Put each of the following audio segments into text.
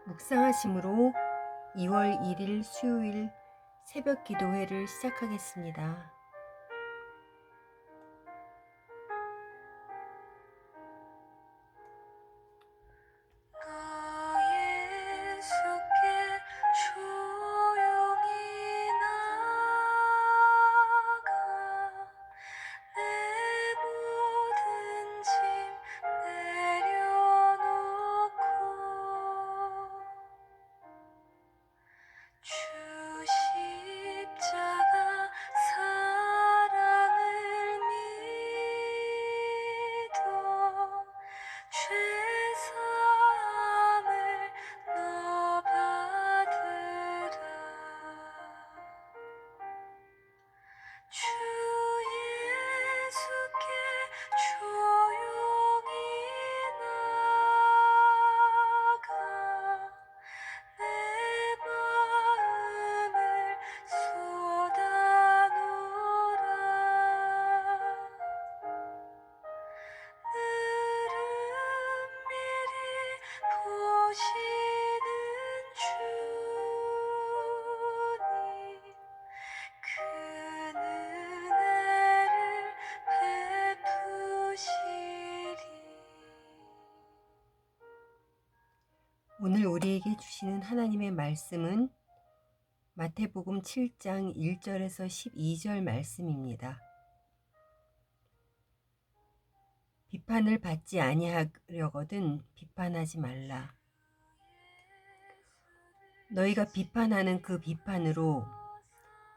묵상하심으로 2월 1일 수요일 새벽 기도회를 시작하겠습니다. 예수께 조용히 나아가 내 모든 짐 내려놓고 주 십자가 사랑을 믿어 죄사함을 너 받으라. 주 예수께 조용히 나아가 내 마음을 쏟아놓으라. 은밀히 보시는 주님 큰 은혜를 베푸시리. 오늘 우리에게 주시는 하나님의 말씀은 마태복음 7장 1절에서 12절 말씀입니다. 비판을 받지 아니하려거든 비판하지 말라. 너희가 비판하는 그 비판으로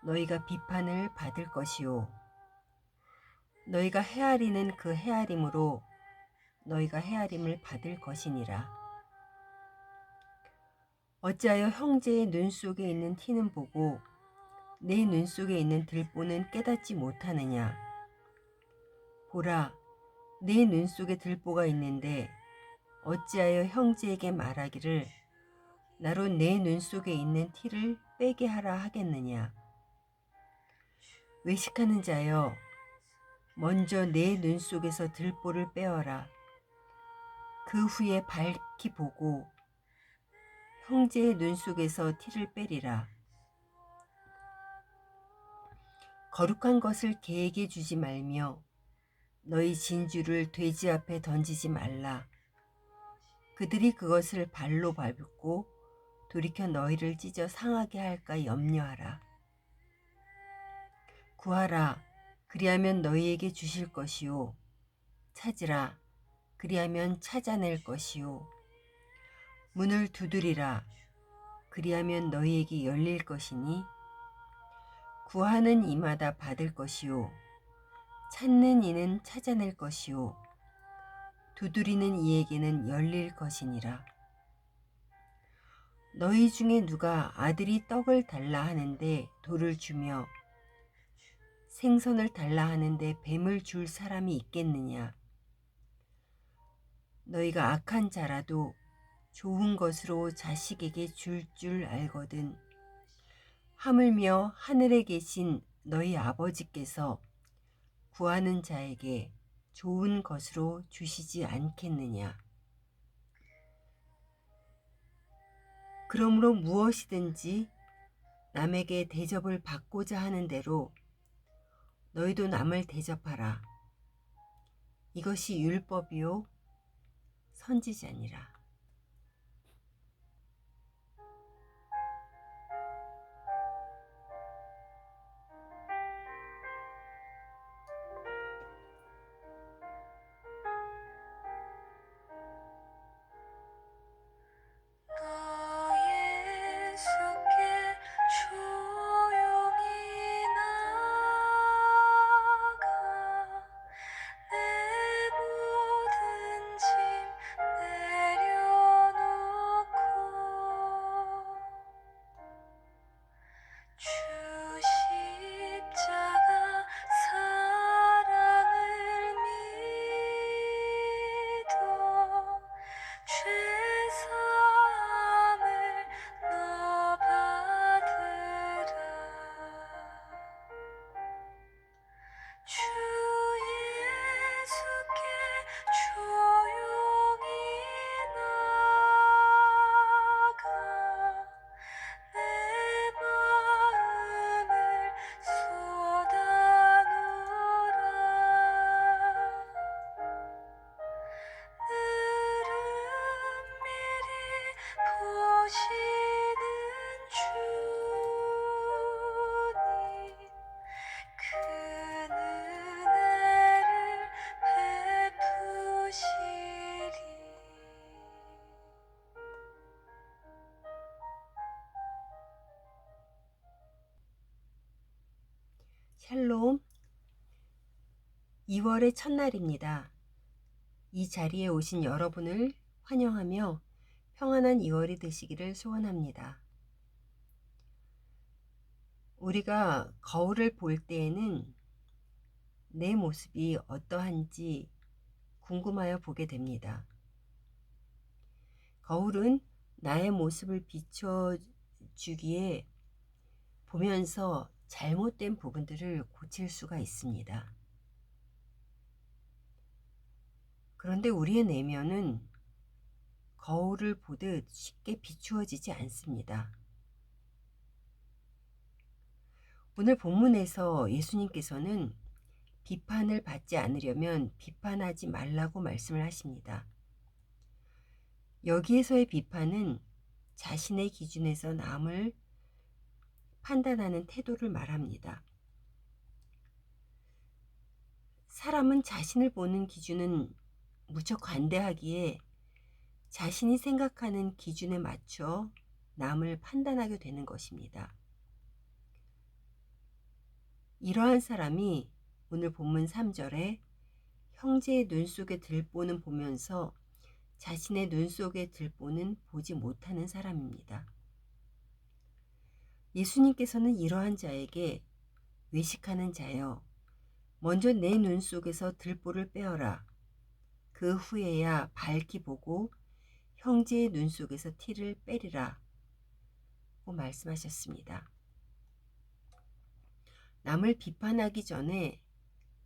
너희가 비판을 받을 것이요 너희가 헤아리는 그 헤아림으로 너희가 헤아림을 받을 것이니라. 어찌하여 형제의 눈 속에 있는 티는 보고 내 눈 속에 있는 들보는 깨닫지 못하느냐. 보라, 내 눈 속에 들보가 있는데 어찌하여 형제에게 말하기를 나로 내 눈 속에 있는 티를 빼게 하라 하겠느냐. 외식하는 자여, 먼저 내 눈 속에서 들보를 빼어라. 그 후에 밝히 보고 형제의 눈 속에서 티를 빼리라. 거룩한 것을 개에게 주지 말며 너희 진주를 돼지 앞에 던지지 말라. 그들이 그것을 발로 밟고 돌이켜 너희를 찢어 상하게 할까 염려하라. 구하라, 그리하면 너희에게 주실 것이요. 찾으라, 그리하면 찾아낼 것이요. 문을 두드리라, 그리하면 너희에게 열릴 것이니 구하는 이마다 받을 것이요. 찾는 이는 찾아낼 것이요. 두드리는 이에게는 열릴 것이니라. 너희 중에 누가 아들이 떡을 달라 하는데 돌을 주며 생선을 달라 하는데 뱀을 줄 사람이 있겠느냐. 너희가 악한 자라도 좋은 것으로 자식에게 줄 줄 알거든 하물며 하늘에 계신 너희 아버지께서 구하는 자에게 좋은 것으로 주시지 않겠느냐. 그러므로 무엇이든지 남에게 대접을 받고자 하는 대로 너희도 남을 대접하라. 이것이 율법이요 선지자니라. 예수께 조용히 나아가 내 모든 짐 내려 2월의 첫날입니다. 이 자리에 오신 여러분을 환영하며 평안한 2월이 되시기를 소원합니다. 우리가 거울을 볼 때에는 내 모습이 어떠한지 궁금하여 보게 됩니다. 거울은 나의 모습을 비춰주기에 보면서 잘못된 부분들을 고칠 수가 있습니다. 그런데 우리의 내면은 거울을 보듯 쉽게 비추어지지 않습니다. 오늘 본문에서 예수님께서는 비판을 받지 않으려면 비판하지 말라고 말씀을 하십니다. 여기에서의 비판은 자신의 기준에서 남을 판단하는 태도를 말합니다. 사람은 자신을 보는 기준은 무척 관대하기에 자신이 생각하는 기준에 맞춰 남을 판단하게 되는 것입니다. 이러한 사람이 오늘 본문 3절에 형제의 눈 속에 들보는 보면서 자신의 눈 속에 들보는 보지 못하는 사람입니다. 예수님께서는 이러한 자에게 외식하는 자여, 먼저 내 눈 속에서 들보를 빼어라. 그 후에야 밝히 보고 형제의 눈 속에서 티를 빼리라 고 말씀하셨습니다. 남을 비판하기 전에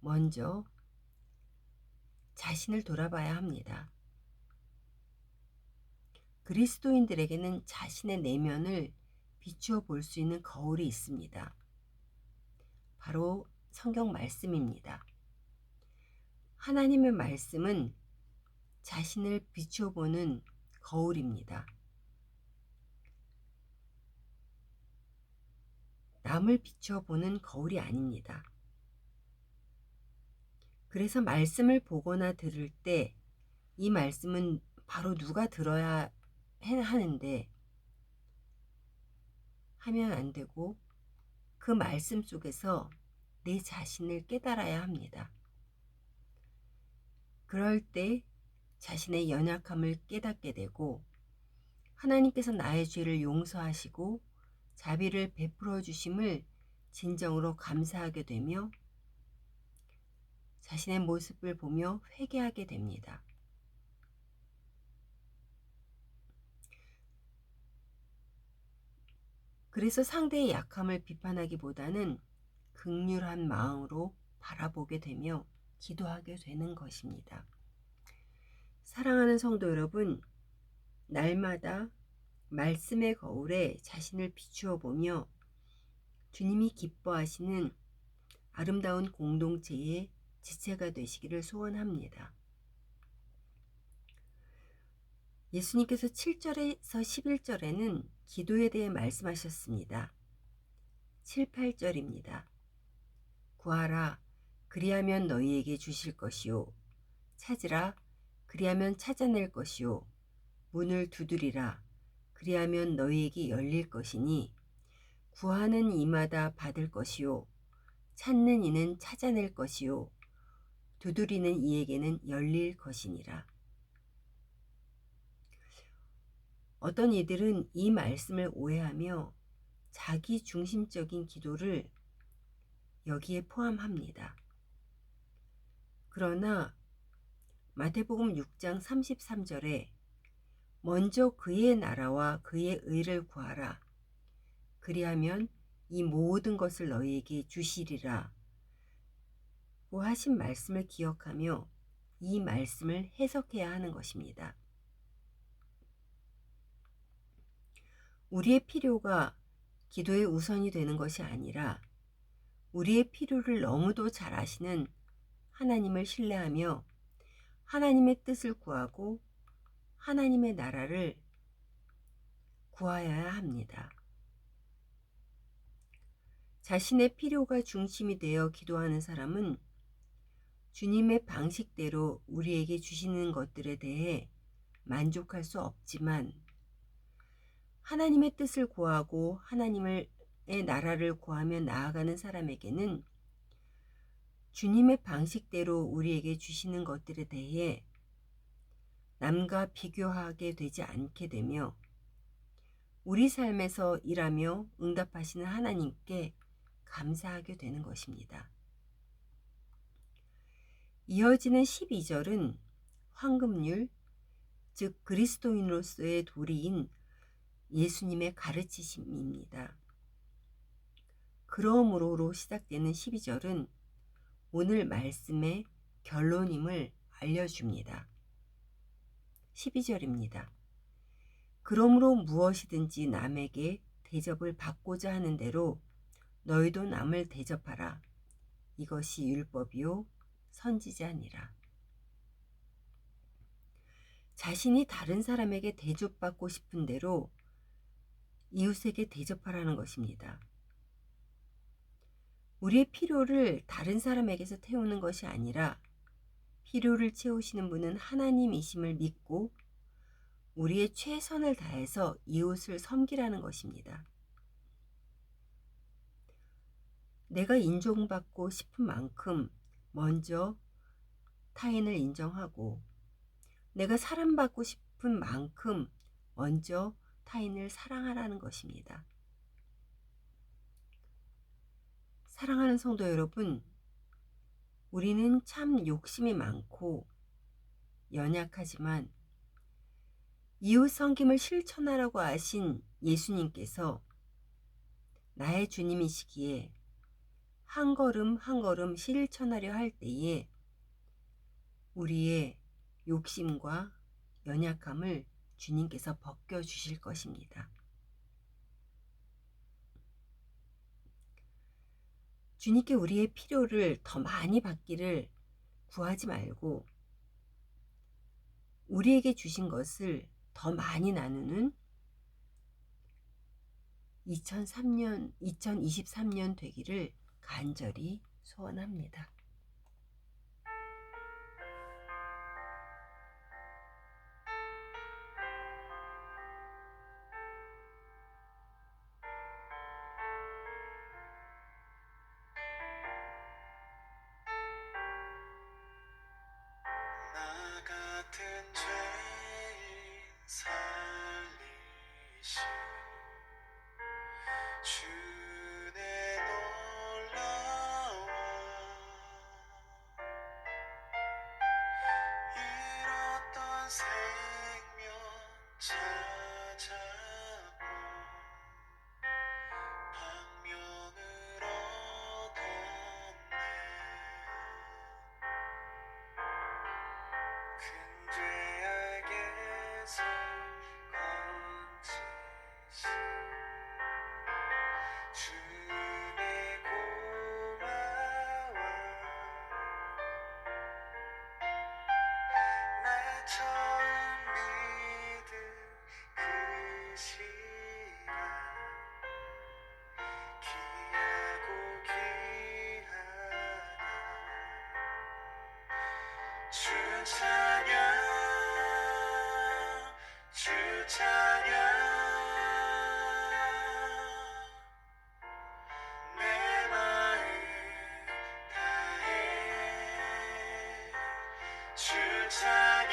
먼저 자신을 돌아봐야 합니다. 그리스도인들에게는 자신의 내면을 비추어 볼 수 있는 거울이 있습니다. 바로 성경 말씀입니다. 하나님의 말씀은 자신을 비추어 보는 거울입니다. 남을 비추어 보는 거울이 아닙니다. 그래서 말씀을 보거나 들을 때 이 말씀은 바로 누가 들어야 하는데 하면 안 되고 그 말씀 속에서 내 자신을 깨달아야 합니다. 그럴 때 자신의 연약함을 깨닫게 되고 하나님께서 나의 죄를 용서하시고 자비를 베풀어 주심을 진정으로 감사하게 되며 자신의 모습을 보며 회개하게 됩니다. 그래서 상대의 약함을 비판하기보다는 긍휼한 마음으로 바라보게 되며 기도하게 되는 것입니다. 사랑하는 성도 여러분, 날마다 말씀의 거울에 자신을 비추어 보며 주님이 기뻐하시는 아름다운 공동체의 지체가 되시기를 소원합니다. 예수님께서 7절에서 11절에는 기도에 대해 말씀하셨습니다. 7, 8절입니다. 구하라, 그리하면 너희에게 주실 것이요. 찾으라, 그리하면 찾아낼 것이요. 문을 두드리라, 그리하면 너희에게 열릴 것이니 구하는 이마다 받을 것이요. 찾는 이는 찾아낼 것이요. 두드리는 이에게는 열릴 것이니라. 어떤 이들은 이 말씀을 오해하며 자기 중심적인 기도를 여기에 포함합니다. 그러나 마태복음 6장 33절에 먼저 그의 나라와 그의 의를 구하라. 그리하면 이 모든 것을 너희에게 주시리라 고 하신 말씀을 기억하며 이 말씀을 해석해야 하는 것입니다. 우리의 필요가 기도의 우선이 되는 것이 아니라 우리의 필요를 너무도 잘 아시는 하나님을 신뢰하며 하나님의 뜻을 구하고 하나님의 나라를 구하여야 합니다. 자신의 필요가 중심이 되어 기도하는 사람은 주님의 방식대로 우리에게 주시는 것들에 대해 만족할 수 없지만 하나님의 뜻을 구하고 하나님의 나라를 구하며 나아가는 사람에게는 주님의 방식대로 우리에게 주시는 것들에 대해 남과 비교하게 되지 않게 되며 우리 삶에서 일하며 응답하시는 하나님께 감사하게 되는 것입니다. 이어지는 12절은 황금률, 즉 그리스도인으로서의 도리인 예수님의 가르치심입니다. 그러므로로 시작되는 12절은 오늘 말씀의 결론임을 알려줍니다. 12절입니다. 그러므로 무엇이든지 남에게 대접을 받고자 하는 대로 너희도 남을 대접하라. 이것이 율법이요 선지자니라. 자신이 다른 사람에게 대접받고 싶은 대로 이웃에게 대접하라는 것입니다. 우리의 필요를 다른 사람에게서 태우는 것이 아니라 필요를 채우시는 분은 하나님이심을 믿고 우리의 최선을 다해서 이웃을 섬기라는 것입니다. 내가 인정받고 싶은 만큼 먼저 타인을 인정하고 내가 사랑받고 싶은 만큼 먼저 타인을 사랑하라는 것입니다. 사랑하는 성도 여러분, 우리는 참 욕심이 많고 연약하지만 이웃 섬김을 실천하라고 하신 예수님께서 나의 주님이시기에 한 걸음 한 걸음 실천하려 할 때에 우리의 욕심과 연약함을 주님께서 벗겨주실 것입니다. 주님께 우리의 필요를 더 많이 받기를 구하지 말고 우리에게 주신 것을 더 많이 나누는 2023년 되기를 간절히 소원합니다. 나 같은 죄인 살리신 주의 놀라워 잃었던 생명 찾아보 방명을 얻었네 큰 죄악에서 건지신 주님의 고마워 나 처음 믿은 그 시간 귀하고 귀하다 주 찬양 주 찬양 내 마음 다해 주 찬양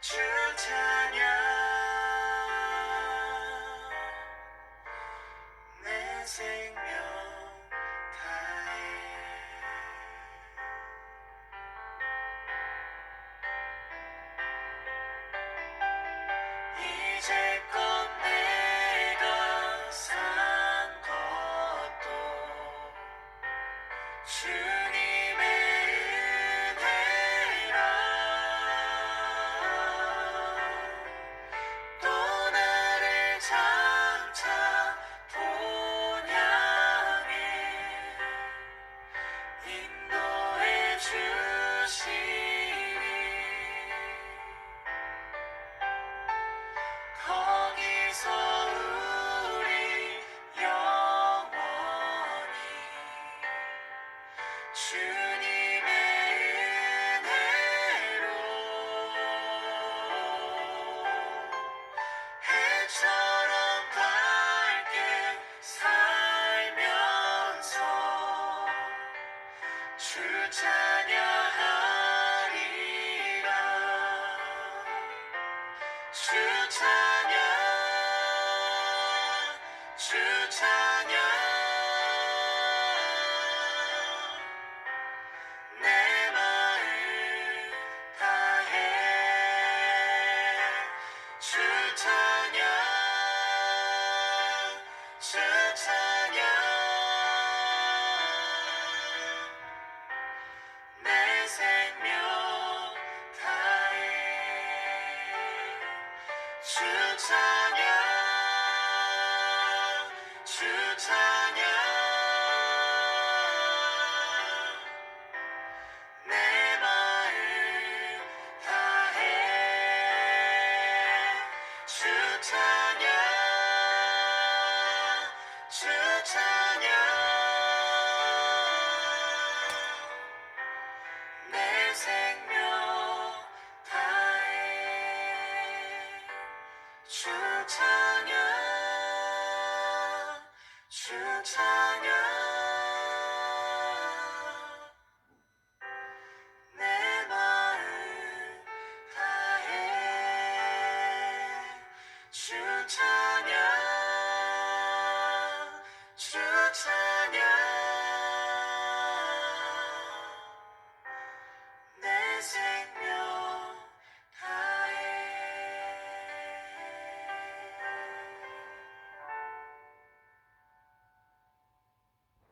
주 찬양 내 생명 다해 찬양